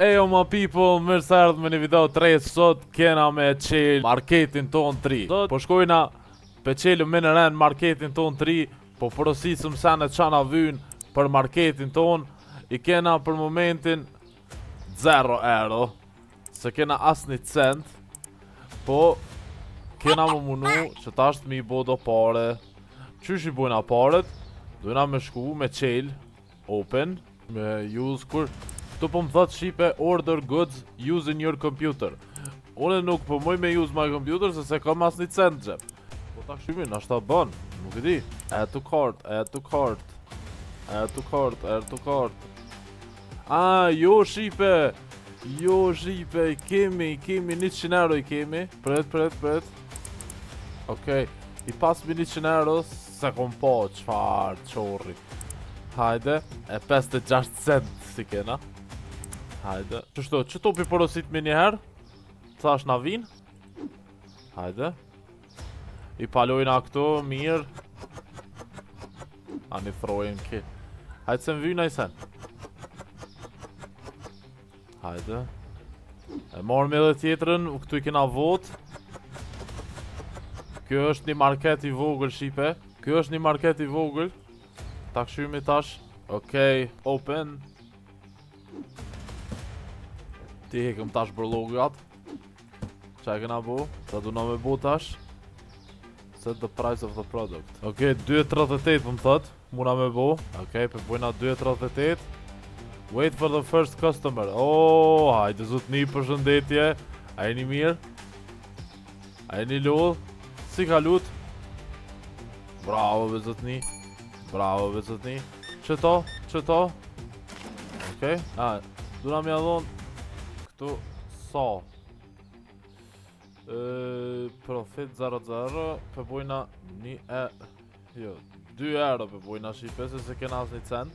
Ejo ma people, mirë se erdhë me një video të re. Sot kena me qelë marketin ton 3. Sot po shkojna pe qelë me në ren marketin ton 3. Po porosisëm sene qana vynë për marketin ton. I kena për momentin 0 euro. Se kena as një cent. Po kena më munu që tasht mi bo do pare. Qysh i bojna paret? Dojna me shku me qelë open. Me use kur tu po më thot shipe order goods using your computer. Une nuk po moj me use my computer se kam as një cent gjep. Po ta këshymin, ashta bën, nuk e di. Add to cart, add to cart. Add to cart, add to cart. Jo shipe. Jo shipe, kemi 100 euro i kemi. Pret. Okej, i pas mi 100 euro se kom po qfar qorri. Hajde, e 56 cent si kena. Hajde, që topi porosit me njëherë? Thash na vin? Hajde. I palojna këto, mirë. Ani throjnë ki. Hajde se më vyna i sen. Hajde. E marrëm edhe tjetërën, këtu i kena vot. Kjo është një market i vogël, shipe. Kjo është një market i vogël. Ta këshymi tash. Okej, open. Ti hekëm tash bërlogat. Qa e kena bu? Ta du na me bu tash. Set the price of the product. Okej, 2.38 për më thot. Muna me bu. Okej, për bujna 2.38. Wait for the first customer. Hajde zotni, përshëndetje. A e një mirë? A e një lull? Si ka lut? Bravo be zotni. Bravo be zotni. Qëto? Okej, du na me adhon këtu sa profit 0.0 për bojna 2 euro për bojna shipe se kena as një cent.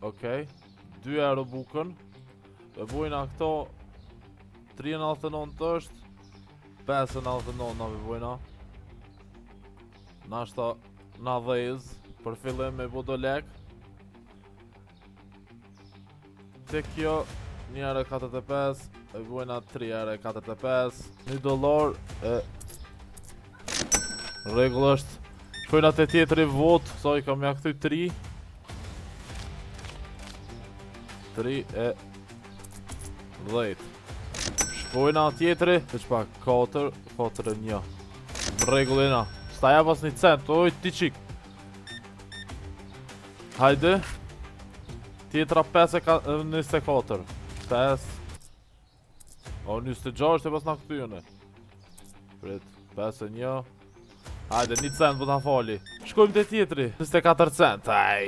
Okej, 2 euro bukën për bojna këto 3.99 të është 5.99 na për bojna nashta na dhez për fillim me bodo lek të kjo 1.45 e bujna 3.45 $1 regull është. Shkojna të tjetëri vot, sa i kam ja këthy 3 e 10. Shkojna tjetëri, të qpak 4 e 1. Regullina, sta ja pas një cent, ti qik. Hajde. Tjetra 5.24. 5. 26 e pas na këtyjone. Prit, 5 e 1. Hajde, 1 cent po ta fali. Shkojmë të tjetri, 24 cent. Aj,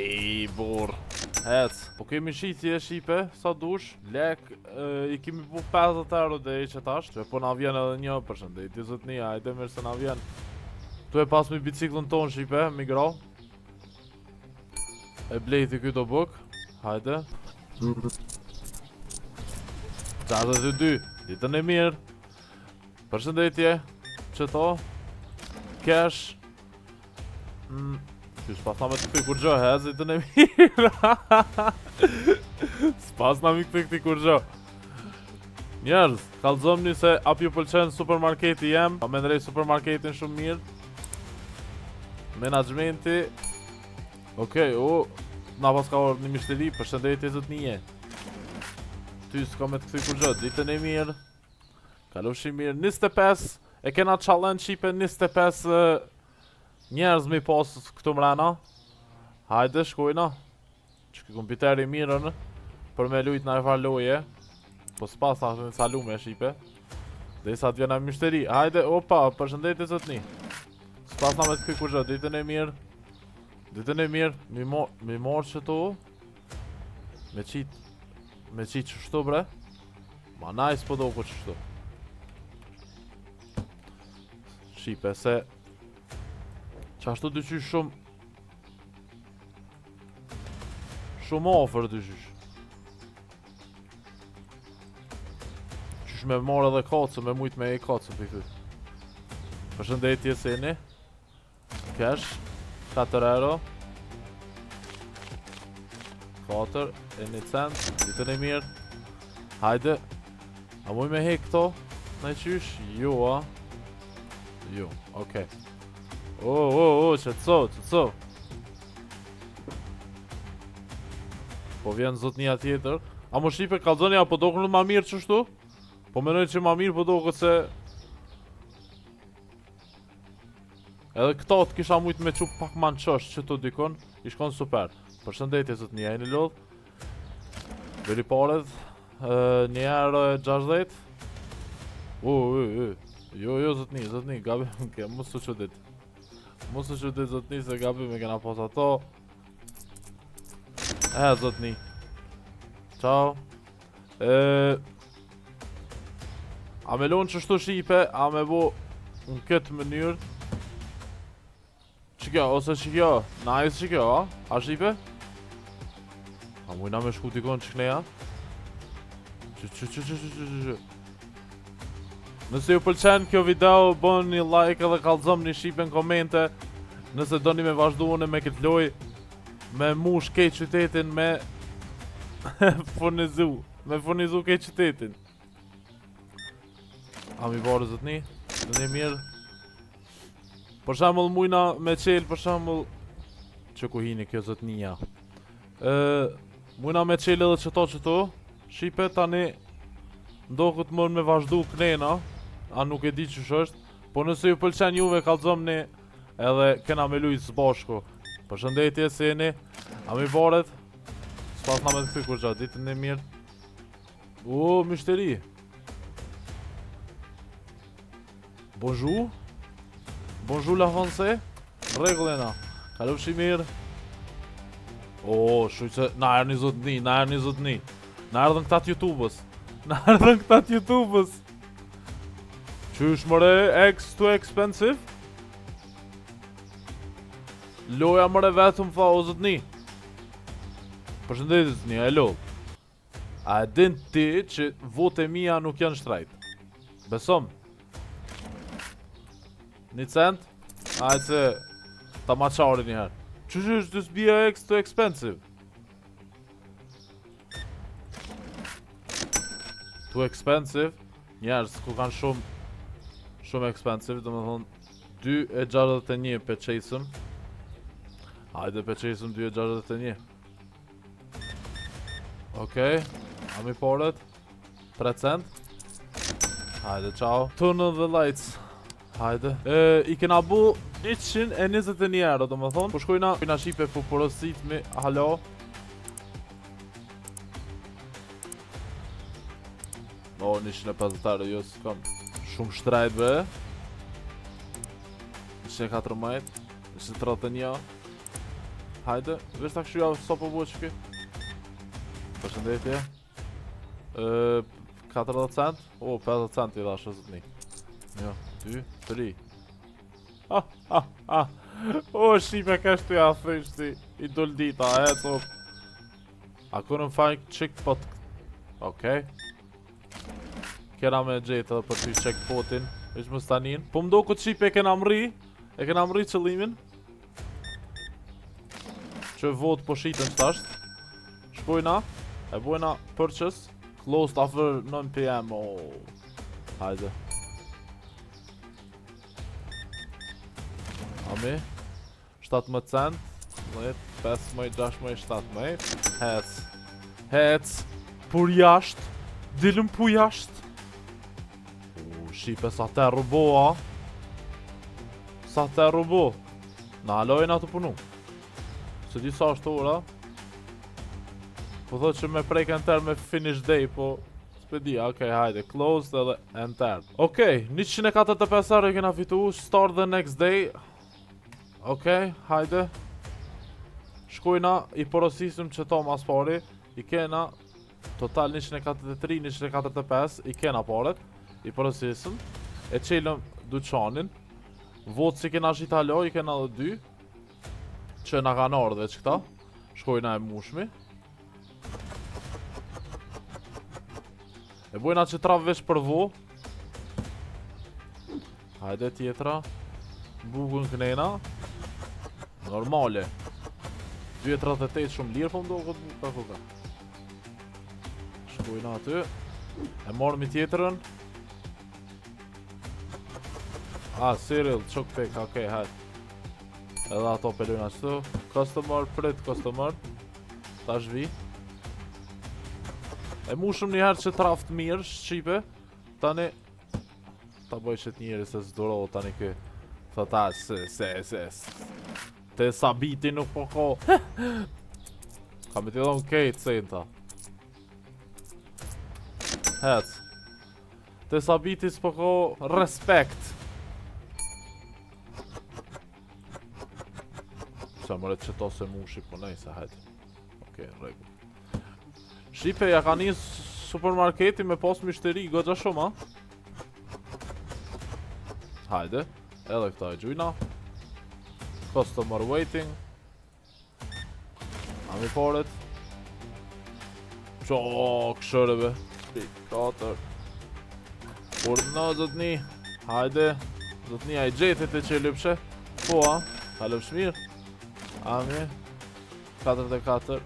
bur. Hec, po kemi shqitje shipe, sa dush. Lek, i kemi pu 50 euro dhe i që tash. Që po na vjen edhe një përshëndetje zotni, hajde mirë se na vjen. Tu e pas mi biciklën ton shipe, migro. E blejti kyto buk. Hajde. 62. Ditën e mirë. Përshëndetje. Qëto? Cash. Qysh pas na me të këti kur gjo, hez, ditën e mirë. S'pas na mi këti kur gjo. Njerëz, kalzomni se ap ju pëlqen supermarketi jem. Pa me ndrej supermarketin shumë mirë. Menagmenti. Okej, na pas ka orë një mishteri, përshëndetje zotnije. Ty s'ka me të këthy kur gjët, ditën e mirë. Kalushi mirë, 25. E kena challenge shipe 25 njerëz me pas këtu mrena. Hajde, shkojna. Që ki kompiteri mirën për me lujt na e far loje. Po s'pas na të një salume shipe. Dhe i sa t'vjena mishteri. Hajde, opa, përshëndetje zotni. S'pas na me të këthy kur gjët, ditën e mirë. Ditën e mirë, mi morë që to. Me qitë qështu bre. Ma nice po do ku qështu. Shipe se qashtu dyqysh shumë ofër dyqysh. Qysh me marë edhe kacë, me mujt me e kacë për këtë. Përshëndetje seni. Cash 4 euro. 4 e 1 cent. Ditën e mirë. Hajde. A muj me hek këto? Në qysh? Jo, a? Jo, okej. Qëtëso. Po vjen zotnia tjetër. A më shipe kalzoni apo do kënë ma mirë qështu? Po menoj që ma mirë po do këtë se... Edhe këto të kisha mujtë me që pak ma në qështë që të dikon. I shkon super. Përshëndetje zotnia, e një lodh. Veri paret. Njerë 60. Jo zotni, gabi ke, mos të qëdit. Mos të qëdit zotni se gabi me kena pas ato. Zotni. Ciao. A me lonë qështu shipe, a me bo në këtë mënyrë. Që kjo, ose që kjo, nice që kjo, a? A shipe? A mujna me shku tikon që këneja? Që. Nëse ju pëlqen kjo video, bën një like edhe kallëzom një shipe në komente. Nëse doni me vazhduone me këtë loj, me mush kej qytetin, me furnizu kej qytetin. A mi barë zëtni, dhe një mirë. Për shambull mujna me qelë, për shambull që ku hini kjo zëtnija. Mujna me qelë edhe qëto, shipe tani ndo këtë mërë me vazhdu kënena, a nuk e di që është, po nëse ju pëlqen juve kallëzomni edhe kena me lujtë zbashku. Përshëndetje se jeni, a mi baret, s'pas na me të këthy kur gjatë ditën e mirë. Mishteri. Bonjour la français. Regullena. Kalofshi mirë. Shujtë, na erë një zotni. Na erdhën këtat YouTubës. Qysh mëre, too expensive? Loja mëre vetëm fa o zotni. Përshëndetje zotni, e lodh. A e din ti që vote mija nuk janë shtrajt? Besom. 1 cent? Ajtë se ta ma qari njëherë. Qysh është this bia too expensive? Too expensive? Njerës ku kanë shumë expensive, dhe me thonë 2.61 pe qesëm. Hajde pe qesëm 2.61. Okej, a mi poret? 3 cent? Hajde, ciao. Turn on the lights. Hajde. I kena bu 121 euro, do më thonë. Po shkojna shipe po porosit me halo. O, 150 euro, jo s'kam shumë shtrajt be. 114, 131. Hajde, vesh ta këshuja sa po bu që ki. Përshëndetje. 40 cent? 50 cent i dhashe zëtni. Jo, 2, 3. Shipe kështu ja thështi. I dol dita, cop. A couldn't find checkpot. Okej. Kena me gjetë edhe për ty checkpotin. Ish më stanin. Po mdo këtë shipe e kena mri qëllimin. Që vot po shitën qëtasht. Shkojna. E bojna purchase. Closed after 9 PM. Hajde. Ami. 17 cent. 15, 16, 17. Hec. Pur jasht. Dilëm pu jasht. Shipe sa te robo, Sa te robo. Na halojnë atë punu. Se di sa është ora. Po thot që me prejken ter me finish day, po s'pedia, okej, hajde, closed edhe enter. Okej, 145 euro i kena fitu, start the next day. Okej, hajde. Shkojna, i porosisim që to mas pari. I kena total 143, 145, i kena paret. I porosisim. E qelëm duqanin. Votë si kena shita halo, i kena dhe 2. Që na kanë ardhe që këta. Shkojna e mushmi. E bojna që traf vesh për vo. Hajde tjetra. Bukën kënena. Normale. 2.38 shumë lirë po mdo këtë buka kuka. Shkojna aty. E morëm i tjetërën. Cyril, qok pek, okej, hajt. Edhe ato pelujna qëtu. Customer, prit, customer. Ta shvi. E mushëm njëherë që traft mirë, shqipe. Tani... Ta bëj qëtë njëri se s'duro tani kë. Tha ta, se. Te sabiti nuk po ko. Ka me t'i dhon kejtë sejnë ta. Hec. Te sabiti s'po ko respekt. Qa mëre qëto se mushi, po nejse, hajtë. Okej, regu. Shqipe, ja ka një supermarketi me pos mishteri, gogja shumë, a? Hajde, edhe këta e gjujna. Customer waiting. Ami poret. Qo, këshëreve. 4. Por në zëtni. Hajde. Zëtni a i gjetit e që lypshe. Po, a? Ka lypsh mirë. Ami 44.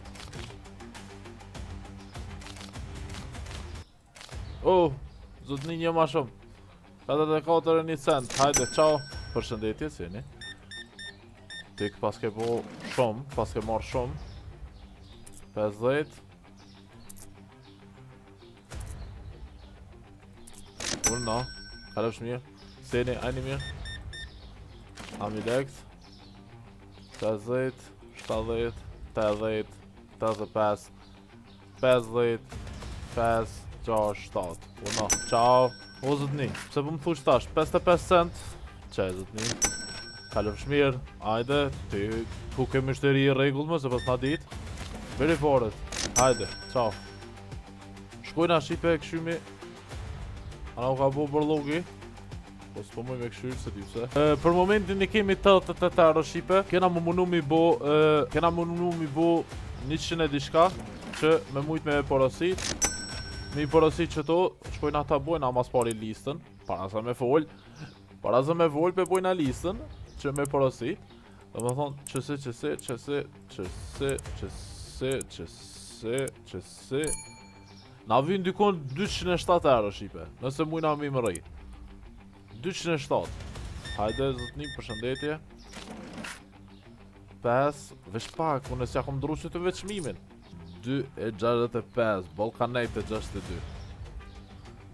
Zotni një ma shumë 44 e 1 cent. Hajde, qao. Përshëndetje, si jeni? Tik pas ke po shumë. Pas ke marrë shumë 50. Urna. Kalëpsh mirë. Si jeni, ajni mirë. Ami lekt 50, 70, 80, 85, 50, 5, 6, 7. Uno, qao. O zëtni, pse po më thush tash, 55 cent. Qe zëtni. Kalëpsh mirë, ajde, ti ku ke mishteri i regullme, se pas na dit. Beri foret, hajde, qao. Shkojna Shqipe e këshymi. Ana u ka bu bërlogi. Po s'po muj me këshyrë, se ti pse. Për momentin i kemi 88 euro Shqipe. Kena më munu mi bo 100 e dishka, që me mujt me porosit. Me i porosit që to, shkojna ta bojna mas pari listën. Para se me fol pe bojna listën, që me porosit. Dhe me thonë, qëse. Na vyn dykon 207 euro Shqipe, nëse mujna mi më rëj. 207. Hajde, zëtni, përshëndetje. 5. Vesh pak, unë s'ja kom dru që të veçmimin. 2.65. Balkanate 62.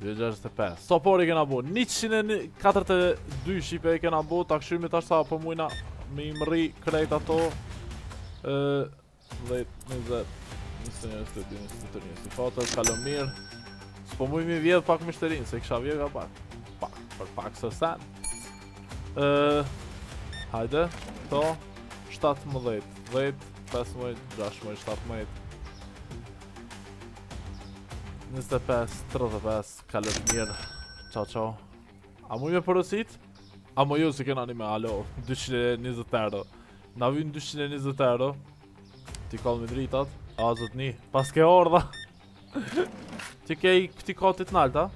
2.65. Sa pori kena bo? 142 Shqipe e kena bo. Ta këshymi tash sa po mujna me i mëri krejt ato. 10, 20, 21, 22, kalon mirë. S'po muj mi vjedh pak mishterin, se kisha vjedh ka pak. Për pak së sen. Hajde, to 17, 10, 15, 16, 17, 25, 35, kalësh mirë. Qao. A muj me përësit? A mu ju si kena një me alo, 220 euro. Na vyn 220 euro. Ti kall me dritat. A zotni, pas ke orda. Ti ke i këti katit nalta.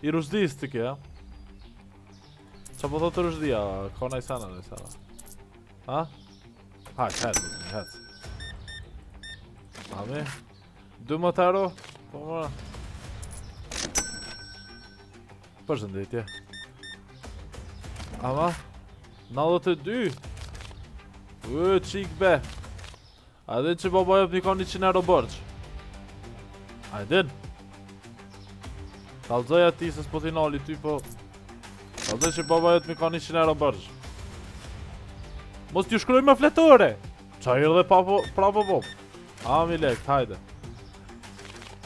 I rushdis ti ke, ja? Qa po thot të rushdia, ka naj sana. Ha? Hajt, hec. Ami? 12 euro? Po mëra. Përshëndetje. Ama? 92? Qik be. A din që baba jep një ka 100 euro bërgj? A din? Kalzoja ti se s'po t'i nali ty po. Kalzoj që baba jep një ka 100 euro bërgj. Mos t'ju shkruaj me fletore. Qa i rrë dhe prapo pop. A mi lekt, hajde.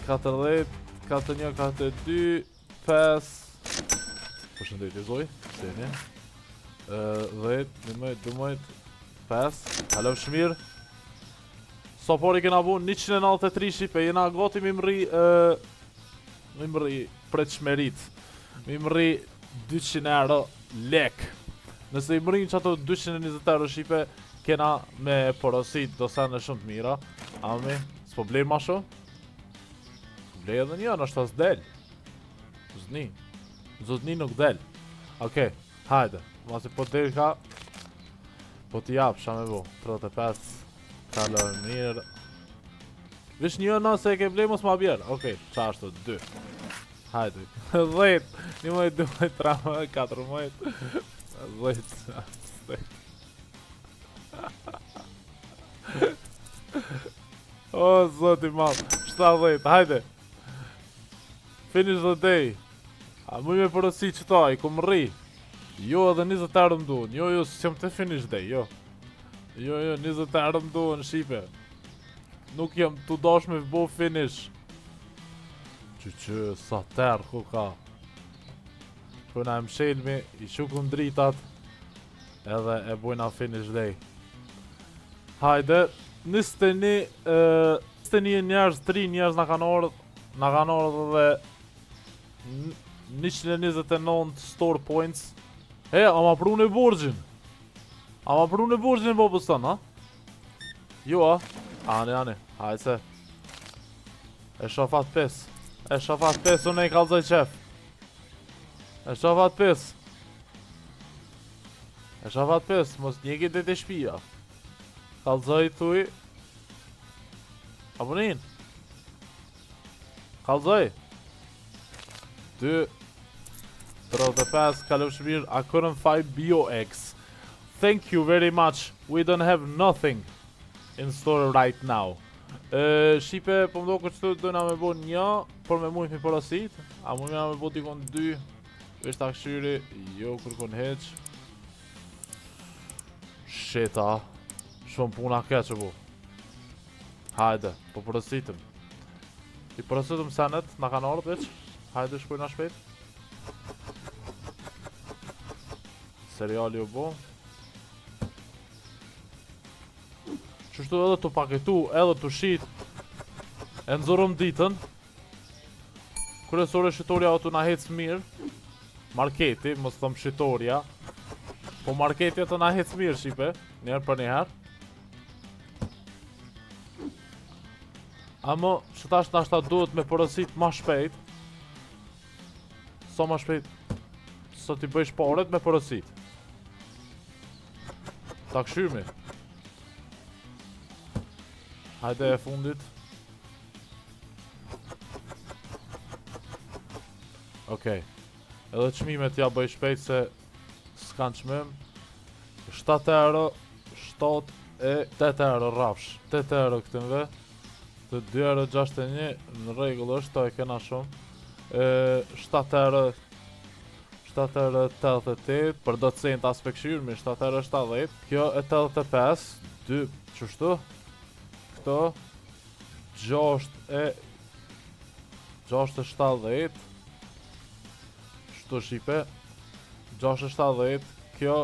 40, 41, 42, 5. Përshëndetje zoj, seni. 10, 11, 12, 5. Halëm shmirë. So pori kena bu 193 Shqipe, jena gati mi mri pret shmerit. Mi mri 200 euro lek. Nëse i mrin që ato 220 euro Shqipe, kena me porosit do sene shumë të mira. Ami, s'po blej ma shumë? Blej edhe një, nështë as del. Zotni nuk del. Okej, hajde. Masi po del ka, po t'i jap, shame bu. 35, kalor mirë. Vish një nëse e ke blej mos ma bjerë. Okej, qa është të 2. Hajde. 10. 11, 12, 13, 14. 10. O, zoti mal. 17, hajde. Finish the day. A mu me përësi qëta, i kom rri. Jo, edhe 20 erë më duhen. Jo, si qëm të finish day, jo. Jo, 20 erë më duhen, shipe. Nuk jam të dash me bo finish. Që, sa terë ku ka. Shpëna e mshelmi, i shukun dritat. Edhe e bujna finish day. Hajde, 21 njerëz, 3 njerëz na kanë ardhur dhe 129 store points. E, a ma pru në borgjin? A ma pru në borgjin po pëston, ha? Jo, a? Ani, hajse. E shofat 5. E shofat 5, unë e i kalzoj qef. E shofat 5. E shofat 5, mos njeki dhe të shpia. Kalzoj thuj. Abonin. Kalzoj. 2. 35, kalofshmir, I couldn't find BioX. Thank you very much. We don't have nothing in store right now. Shipe, po mdo kështu dojna me bo 1, por me mujt mi porosit. A mujna me bo dikon 2. Vesh ta këshyri, jo kërkon heq. Sheta. Shumë puna keqë bo. Hajde, po porositim. I porositëm senet, na kanë ardhë veç. Hajde, shkojna shpejt. Seriali u bo. Qështu edhe të paketu, edhe të shit. E nëzorëm ditën. Kërësore shqitoria o të na hecë mirë. Marketi, mos thëmë shqitoria. Po marketi e të na hecë mirë, shipe. Njerë për njëherë. Amo, që tash nashta duhet me porosit ma shpejt. Sa ma shpejt. Sa t'i bëjsh paret me porosit. Ta këshymi. Hajde e fundit. Okej. Edhe qmimet ja bëj shpejt se s'kan qmim. 7 euro, 7 e 8 euro rafsh. 8 euro këtënve. Të 2 euro 61, në regull është, to e kena shumë. 7 euro 88, për do të cent as për këshyrmi, 7 euro 70. Kjo e 85, 2, qështu? Këto 6 e 70. Shtu shipe 6 e 70. Kjo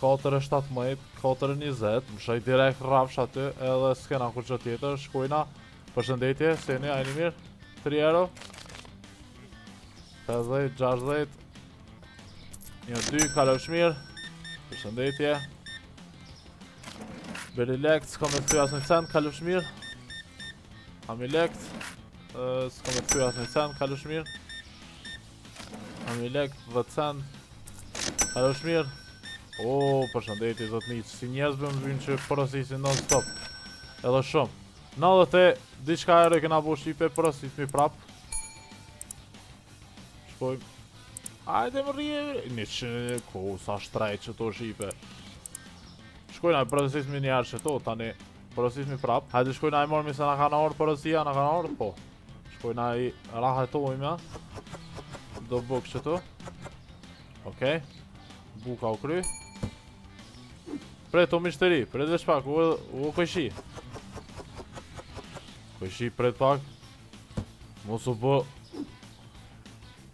4 e 17, 4 e 20. Më shaj direkt rafsh aty, edhe s'kena kur që tjetër. Shkojna, përshëndetje, seni, ajni mirë. 3 euro 50, 60. 1-2, kalofshmir. Përshëndetje. Berilekt, s'ka me të thuj asë një cent, kalofshmir. Amilekt, s'ka me të thuj asë një cent, kalofshmir. Amilekt, 10 cent, kalofshmir. O, përshëndetje, zotniq, si njerëz bëmë vynë që porosisin non-stop. Edhe shumë. 90 e, diçka ero i kena bo shqipe, porosit mi prap. Shkojmë. Ajde më rrje, një që, ku, sa shtrejt që to shqipe. Shkojna, porosit mi njerë që to, tani, porosit mi prap. Hajde shkojna i mormi se na ka në orë porosia, na ka në orë, po. Shkojna i rahetojme. Do buk që to. Okej. Buka u kry. Pret o mishteri, pret veç pak, u kojshi. Kojshi pret pak. Mos u bë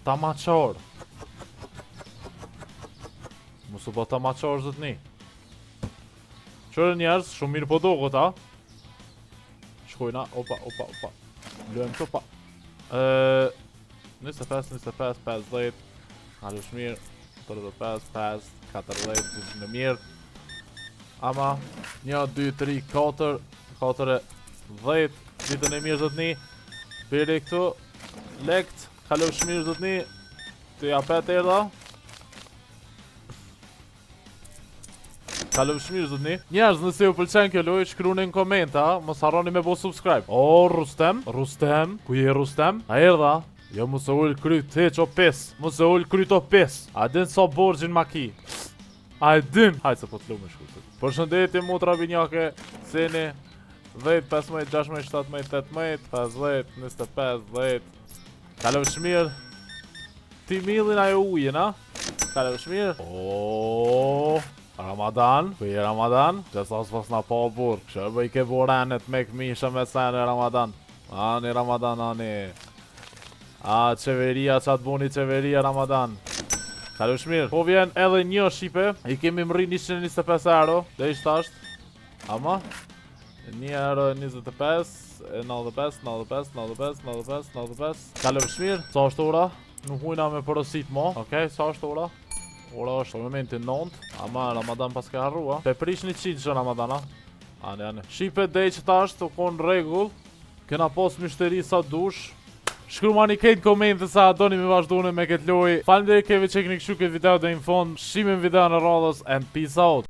ta maqar. Mos u bë ta maqar zëtni. Qërë njerës, shumë mirë po do këta. Shkojna, opa. Lëjmë të pa. 25, 50. Halë shmirë. 35, 5, 40, në mirë. Ama, 1, 2, 3, 4, 4, 10, ditën e mirë zotni. Biri këtu, lekt, kalov shmirë zotni. Të japet erda. Kalofsh mirë zotni. Njerëz, nëse ju pëlqen kjo lojë, shkruani në komenta, mos harroni me bo subscribe. O Rustem, ku je Rustem? A erdha? Jo mos e ul kryt hiç o pes. Mos e ul kryt o pes. A din sa borxhin maki? A din? Hajde se po të lumë shkurt. Përshëndetje motra binjake, seni 10, 15, 16, 17, 18, 50, 25, 10. Kalofsh mirë. Ti millin ajo ujë, na? Kalofsh mirë. O Ramadan, ku je Ramadan? Gjasa s'pas na pa burr. Kështë bëj ke borenet me këmishë me sene Ramadan. Ani Ramadan, ani. A, qeveria, qatë buni qeveria Ramadan. Kalofsh mirë. Po vjen edhe një shipe. I kemi mri 125 euro. Dhe ishtë ashtë. Ama? 1 euro 25, 95, 95, 95, 95, 95. Kalofsh mirë. Sa është ora? Nuk hujna me porosit mo. Okej, sa është ora? Ora është momentin 9. Ama Ramadan pas ka harrua. Pe prish 100 që Ramadan, a? Ani. Shipe dej që ta është të konë regull. Kena pos mishteri sa dush. Shkrumani këtë komente sa doni me vazhdojnë me këtë loj. Faleminderit keve që keni kështu këtë video dhe në fond. Shimin video në radhës and peace out.